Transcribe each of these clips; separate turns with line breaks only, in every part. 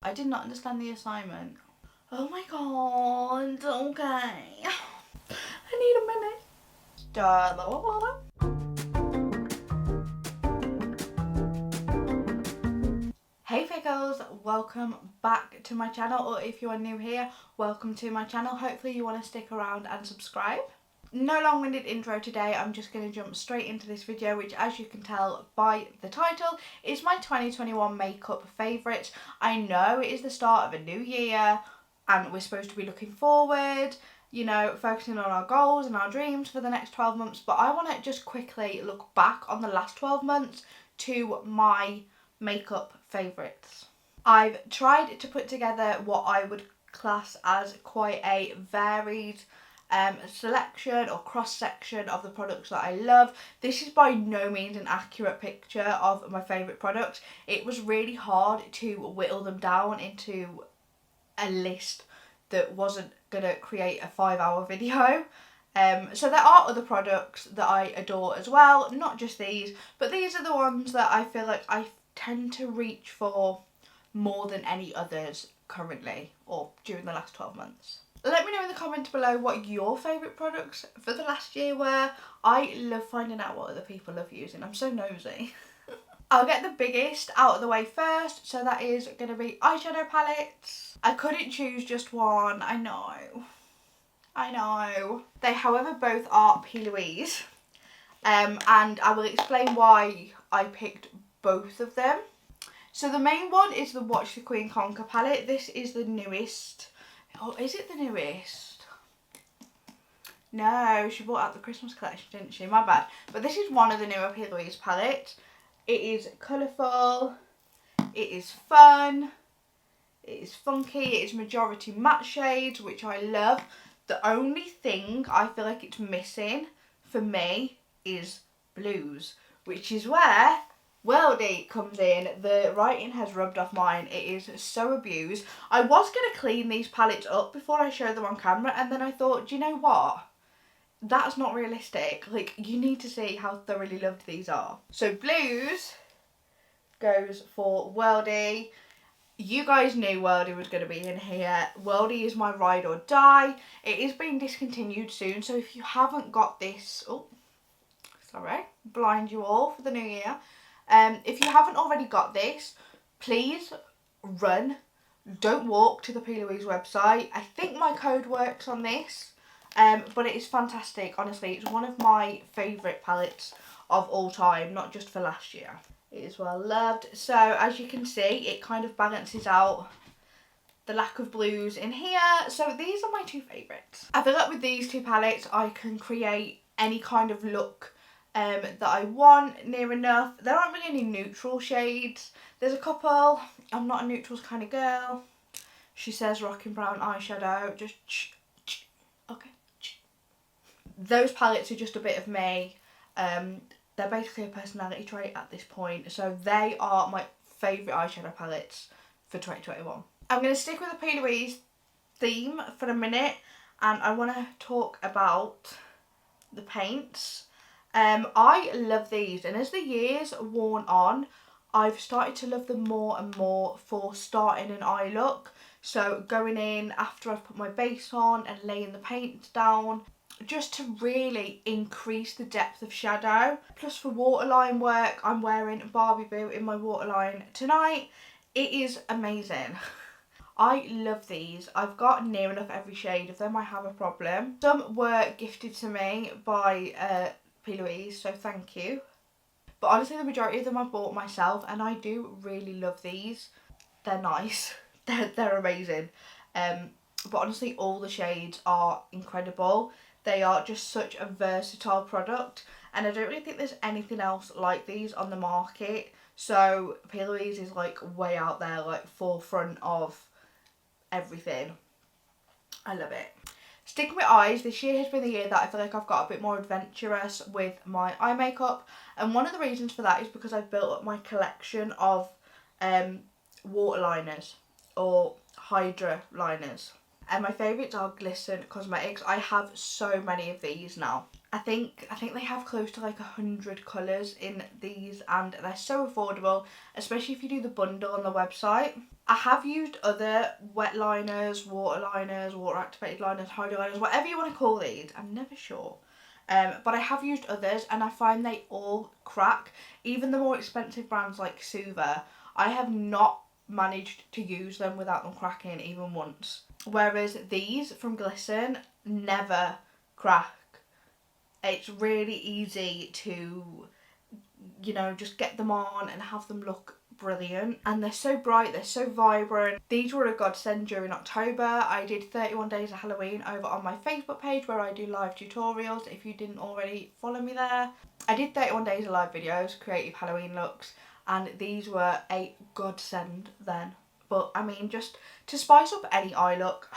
I did not understand the assignment. Oh my god, okay. I need a minute. Hey pickles, welcome back to my channel, or if you are new here, welcome to my channel. Hopefully you want to stick around and subscribe. No long-winded intro today, I'm just going to jump straight into this video, which as you can tell by the title is my 2021 makeup favourites. I know it is the start of a new year and we're supposed to be looking forward, you know, focusing on our goals and our dreams for the next 12 months, but I want to just quickly look back on the last 12 months to my makeup favourites. I've tried to put together what I would class as quite a varied selection or cross-section of the products that I love. This is by no means an accurate picture of my favourite products. It was really hard to whittle them down into a list that wasn't gonna create a 5-hour video. So there are other products that I adore as well, not just these, but these are the ones that I feel like I tend to reach for more than any others currently or during the last 12 months. Let me know in the comments below what your favourite products for the last year were. I love finding out what other people love using. I'm so nosy. I'll get the biggest out of the way first, so that is going to be eyeshadow palettes. I couldn't choose just one, I know. They, however, both are PLouise, and I will explain why I picked both of them. So the main one is the Watch the Queen Conquer palette. This is the newest. Oh, is it the newest? No, she brought out the Christmas collection, didn't she? My bad. But this is one of the newer PLouise palettes. It is colourful, it is fun, it is funky, it is majority matte shades, which I love. The only thing I feel like it's missing for me is blues, which is where Worldie comes in. The writing has rubbed off mine. It is so abused. I was going to clean these palettes up before I show them on camera, and then I thought, do you know what? That's not realistic. Like, you need to see how thoroughly loved these are. So blues goes for Worldie. You guys knew Worldie was going to be in here. Worldie is my ride or die. It is being discontinued soon, so if you haven't got this... Oh, sorry. Blind you all for the new year. If you haven't already got this, please run. Don't walk to the PLouise website. I think my code works on this, but it is fantastic. Honestly, it's one of my favourite palettes of all time, not just for last year. It is well loved. So as you can see, it kind of balances out the lack of blues in here. So these are my two favourites. I feel like with these two palettes, I can create any kind of look that I want near enough. There aren't really any neutral shades. There's a couple. I'm not a neutrals kind of girl. She says rocking brown eyeshadow. Just okay. Those palettes are just a bit of me. They're basically a personality trait at this point. So they are my favourite eyeshadow palettes for 2021. I'm going to stick with the PLouise theme for a minute, and I want to talk about the paints. I love these, and as the years worn on, I've started to love them more and more for starting an eye look. So going in after I've put my base on and laying the paints down, just to really increase the depth of shadow. Plus for waterline work, I'm wearing Barbie Boo in my waterline tonight. It is amazing. I love these. I've got near enough every shade of them. I have a problem. Some were gifted to me by PLouise, so thank you. But honestly, the majority of them I bought myself, and I do really love these. They're nice. They're amazing. But honestly, all the shades are incredible. They are just such a versatile product, and I don't really think there's anything else like these on the market. So PLouise is like way out there, like forefront of everything. I love it. Sticking with eyes, this year has been the year that I feel like I've got a bit more adventurous with my eye makeup, and one of the reasons for that is because I've built up my collection of waterliners or Hydra liners, and my favourites are Glisten Cosmetics. I have so many of these now. I think they have close to like 100 colours in these, and they're so affordable, especially if you do the bundle on the website. I have used other wet liners, water activated liners, hydro liners, whatever you want to call these. I'm never sure. But I have used others and I find they all crack. Even the more expensive brands like Suva, I have not managed to use them without them cracking even once. Whereas these from Glisten never crack. It's really easy to, you know, just get them on and have them look brilliant. And they're so bright, they're so vibrant. These were a godsend during October. I did 31 days of Halloween over on my Facebook page where I do live tutorials if you didn't already follow me there. I did 31 days of live videos, creative Halloween looks, and these were a godsend then. But I mean, just to spice up any eye look,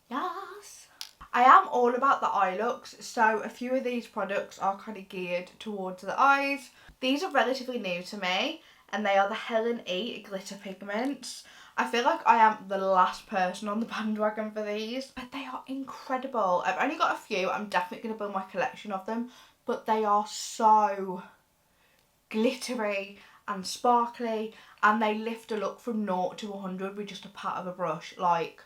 yes. I am all about the eye looks, so a few of these products are kind of geared towards the eyes. These are relatively new to me, and they are the HelenE glitter pigments. I feel like I am the last person on the bandwagon for these, but they are incredible. I've only got a few. I'm definitely going to build my collection of them, but they are so glittery and sparkly, and they lift a look from 0 to 100 with just a pat of a brush. Like,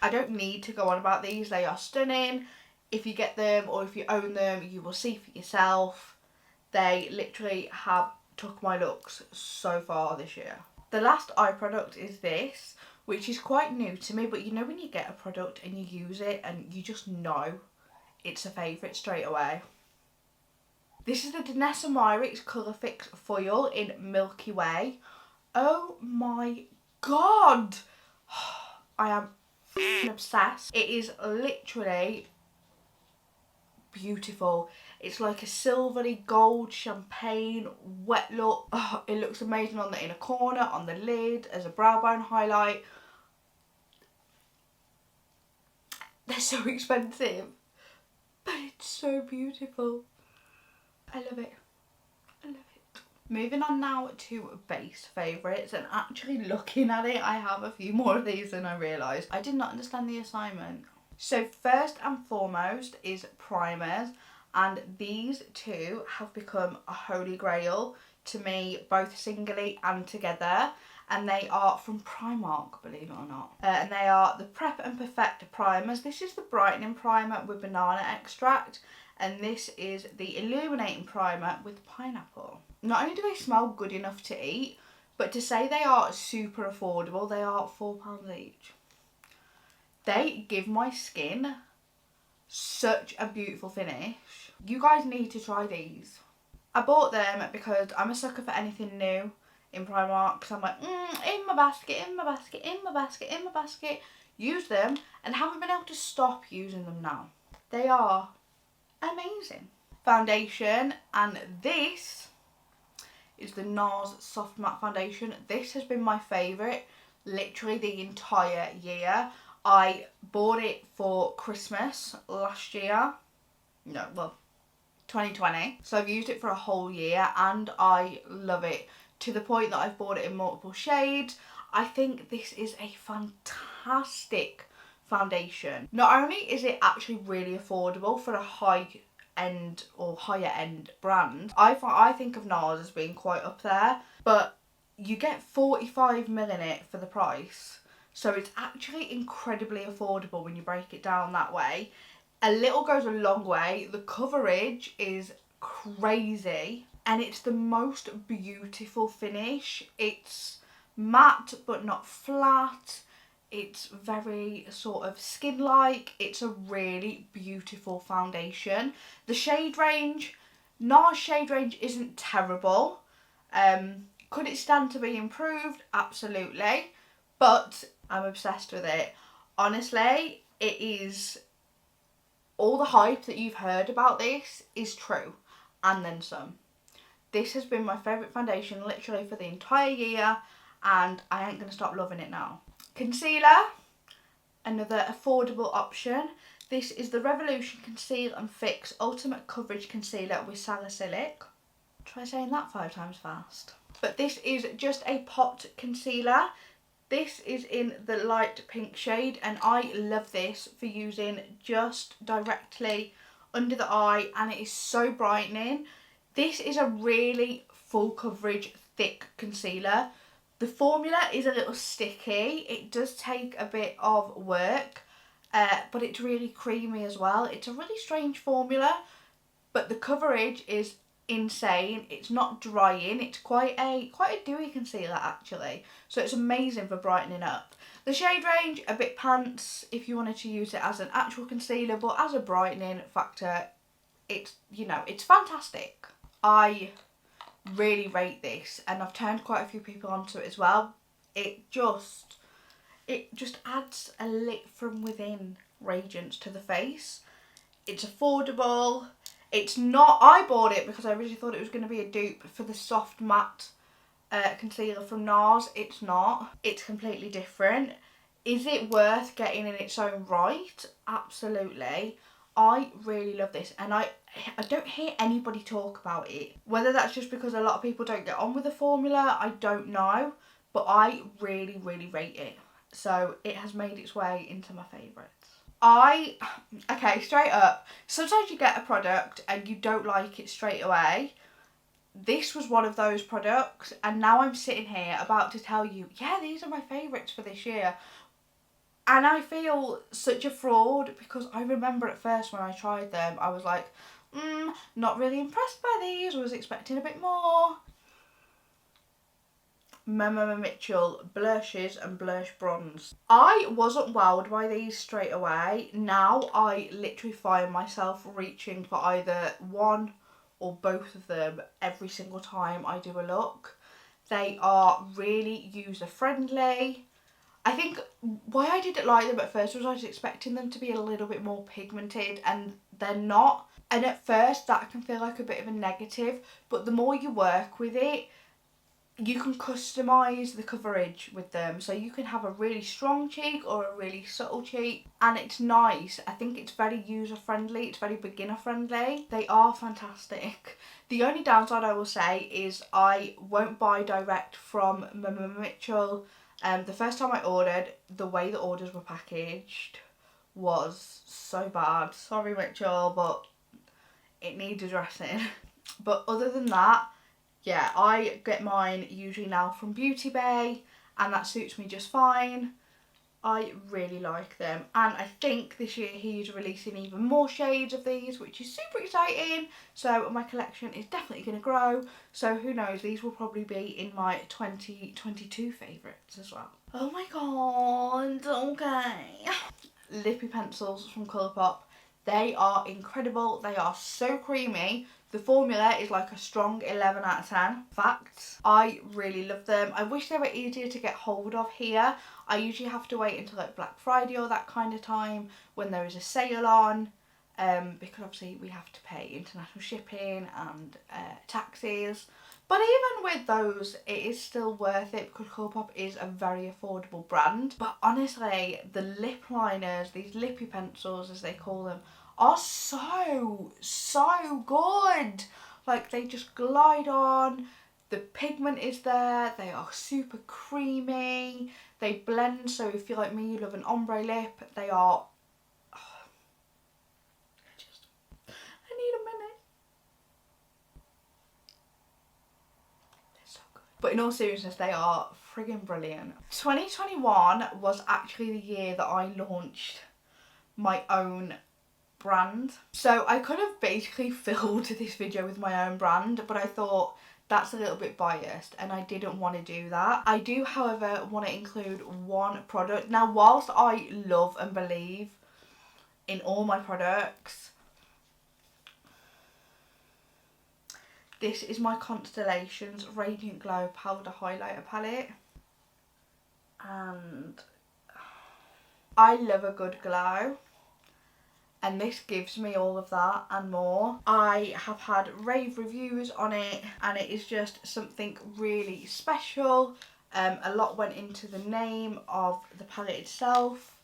I don't need to go on about these. They are stunning. If you get them or if you own them, you will see for yourself. They literally have took my looks so far this year. The last eye product is this, which is quite new to me, but you know when you get a product and you use it and you just know it's a favourite straight away. This is the Danessa Myricks Colour Fix Foil in Milky Way. Oh my god! I am obsessed. It is literally beautiful. It's like a silvery gold champagne wet look. Oh, it looks amazing on the inner corner, on the lid, as a brow bone highlight. They're so expensive, but it's so beautiful. I love it. I love it. Moving on now to base favourites, and actually looking at it, I have a few more of these than I realised. I did not understand the assignment. So first and foremost is primers, and these two have become a holy grail to me, both singly and together, and they are from Primark, believe it or not. And they are the Prep and Perfect primers. This is the brightening primer with banana extract, and this is the illuminating primer with pineapple. Not only do they smell good enough to eat, but to say they are super affordable, they are £4 each. They give my skin such a beautiful finish. You guys need to try these. I bought them because I'm a sucker for anything new in Primark. So I'm like, in my basket, in my basket, in my basket, in my basket. Use them and haven't been able to stop using them now. They are amazing. Foundation, and this is the NARS Soft Matte Foundation. This has been my favourite literally the entire year. I bought it for Christmas last year. No, well, 2020. So I've used it for a whole year and I love it to the point that I've bought it in multiple shades. I think this is a fantastic foundation. Not only is it actually really affordable for a high end or higher end brand, I think of NARS as being quite up there, but you get 45ml in it for the price. So it's actually incredibly affordable when you break it down that way. A little goes a long way. The coverage is crazy and it's the most beautiful finish. It's matte but not flat. It's very sort of skin-like. It's a really beautiful foundation. The shade range, NARS shade range isn't terrible. Could it stand to be improved? Absolutely. But I'm obsessed with it. Honestly, it is, all the hype that you've heard about this is true, and then some. This has been my favourite foundation literally for the entire year, and I ain't going to stop loving it now. Concealer, another affordable option. This is the Revolution Conceal and Fix Ultimate Coverage Concealer with Salicylic. Try saying that 5 times fast. But this is just a pot concealer. This is in the light pink shade, and I love this for using just directly under the eye, and it is so brightening. This is a really full coverage thick concealer, The formula is a little sticky. It does take a bit of work, but it's really creamy as well. It's a really strange formula, but the coverage is insane. It's not drying. It's quite a dewy concealer actually, so it's amazing for brightening up. The shade range, a bit pants if you wanted to use it as an actual concealer, but as a brightening factor, it's, you know, it's fantastic. I really rate this, and I've turned quite a few people onto it as well. It just adds a lit from within radiance to the face. It's affordable. It's not, I bought it because I originally thought it was going to be a dupe for the soft matte concealer from NARS. It's not. It's completely different. Is it worth getting in its own right? Absolutely. I really love this, and I don't hear anybody talk about it. Whether that's just because a lot of people don't get on with the formula, I don't know, but I really, really rate it. So it has made its way into my favourites. Okay, straight up, sometimes you get a product and you don't like it straight away. This was one of those products, and now I'm sitting here about to tell you, yeah, these are my favourites for this year. And I feel such a fraud because I remember at first when I tried them, I was like, not really impressed by these, I was expecting a bit more. Mama Mitchell Blushes and Blursh Bronze. I wasn't wowed by these straight away. Now I literally find myself reaching for either one or both of them every single time I do a look. They are really user friendly. I think why I didn't like them at first was I was expecting them to be a little bit more pigmented, and they're not. And at first that can feel like a bit of a negative, but the more you work with it, you can customise the coverage with them. So you can have a really strong cheek or a really subtle cheek, and it's nice. I think it's very user friendly, it's very beginner friendly. They are fantastic. The only downside I will say is I won't buy direct from Mama Mitchell. The first time I ordered, the way the orders were packaged was so bad. Sorry Mitchell, but it needs addressing. But other than that, yeah, I get mine usually now from Beauty Bay, and that suits me just fine. I really like them, and I think this year he's releasing even more shades of these, which is super exciting. So my collection is definitely going to grow, so who knows, these will probably be in my 2022 favourites as well. Oh my god, okay. Lippie pencils from Colourpop. They are incredible. They are so creamy. The formula is like a strong 11 out of 10. Facts. I really love them. I wish they were easier to get hold of here. I usually have to wait until like Black Friday or that kind of time when there is a sale on, because obviously we have to pay international shipping and taxes. But even with those, it is still worth it because Colourpop is a very affordable brand. But honestly, the lip liners, these lippy pencils as they call them, are so good. Like, they just glide on, the pigment is there, they are super creamy, they blend, so if you're like me, you love an ombre lip, they are, I need a minute. They're so good. But in all seriousness, they are friggin' brilliant. 2021 was actually the year that I launched my own brand. So I could have basically filled this video with my own brand, but I thought that's a little bit biased and I didn't want to do that. I do, however, want to include one product. Now, whilst I love and believe in all my products, this is my Constellations Radiant Glow Powder Highlighter Palette, and I love a good glow. And this gives me all of that and more. I have had rave reviews on it, and it is just something really special. A lot went into the name of the palette itself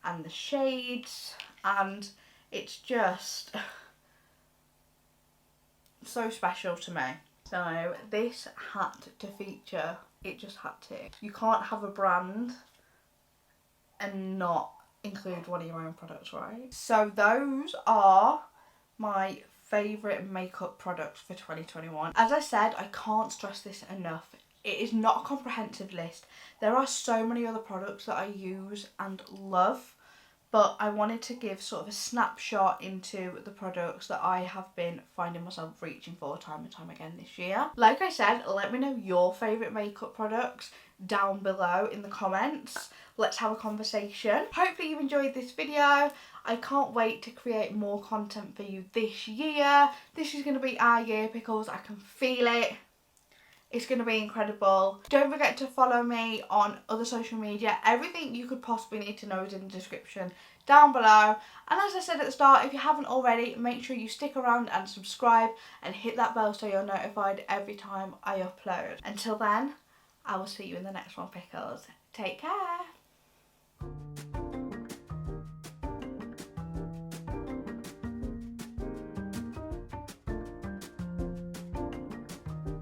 and the shades, and it's just so special to me. So this had to feature, it just had to. You can't have a brand and not include one of your own products, right? So those are my favourite makeup products for 2021. As I said, I can't stress this enough. It is not a comprehensive list. There are so many other products that I use and love, but I wanted to give sort of a snapshot into the products that I have been finding myself reaching for time and time again this year. Like I said, let me know your favourite makeup products down below in the comments. Let's have a conversation. Hopefully you've enjoyed this video. I can't wait to create more content for you this year. This is going to be our year, Pickles. I can feel it. It's going to be incredible. Don't forget to follow me on other social media. Everything you could possibly need to know is in the description down below. And as I said at the start, if you haven't already, make sure you stick around and subscribe and hit that bell so you're notified every time I upload. Until then, I will see you in the next one, Pickles. Take care.